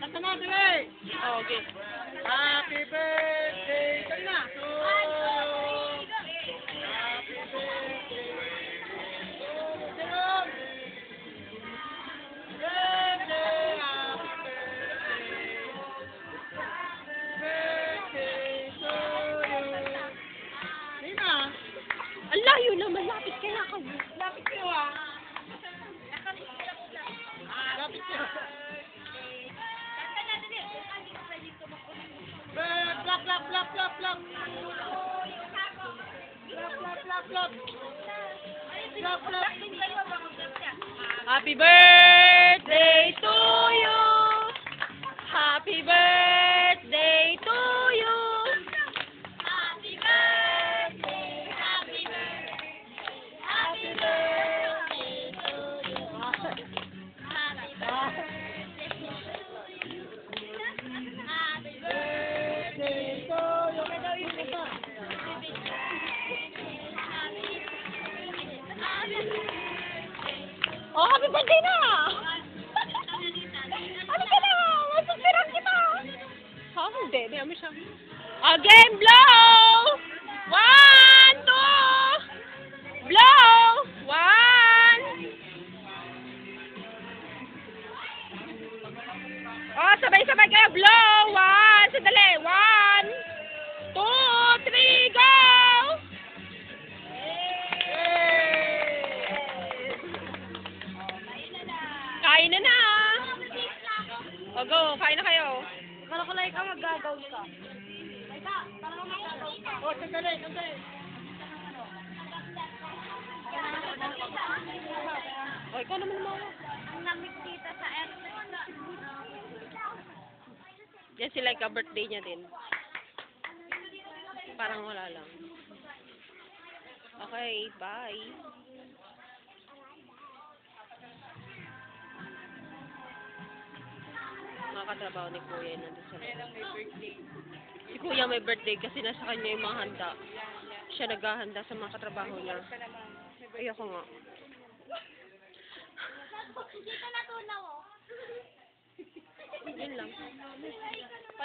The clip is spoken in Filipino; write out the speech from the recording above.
Kanta na, dali! Okay. Happy birthday! Dali na! So, happy birthday! Jerome! Birthday! Happy birthday! Birthday to you! Dali na! Ang layo naman. Lapit kaya kayo. Lapit kayo ah! Lapit kayo! Plap, plap, plap, plap, plap. Plap, plap, plap, plap. Plap, plap. Happy birthday to you. Happy birthday to you. Happy birthday. Happy birthday. Happy birthday to you. Happy Birthday to you. Kaya yung isa. Oh, happy birthday na! Ano ka na? Masuspiran kita! Ha? Hindi. Hindi mo siya. Again, blow! 1, 2! Blow! 1! Oh, sabay-sabay kayo. Blow! 1! Sandali. 1, 2, 3, go! Kain na na! O, go. Kain na kayo. Kala ko like ka, maggagaw ka. Oh, sandali, sandali. O, ikaw naman mo. Ang lamig dito sa airport. Yan sila ka-birthday niya din. Parang wala lang. Okay, bye. Mga katrabaho ni Kuya nandun sa loob. Si Kuya may birthday kasi nasa kanya yung mga handa. Siya naghahanda sa mga katrabaho niya. Ayoko nga. Yun lang.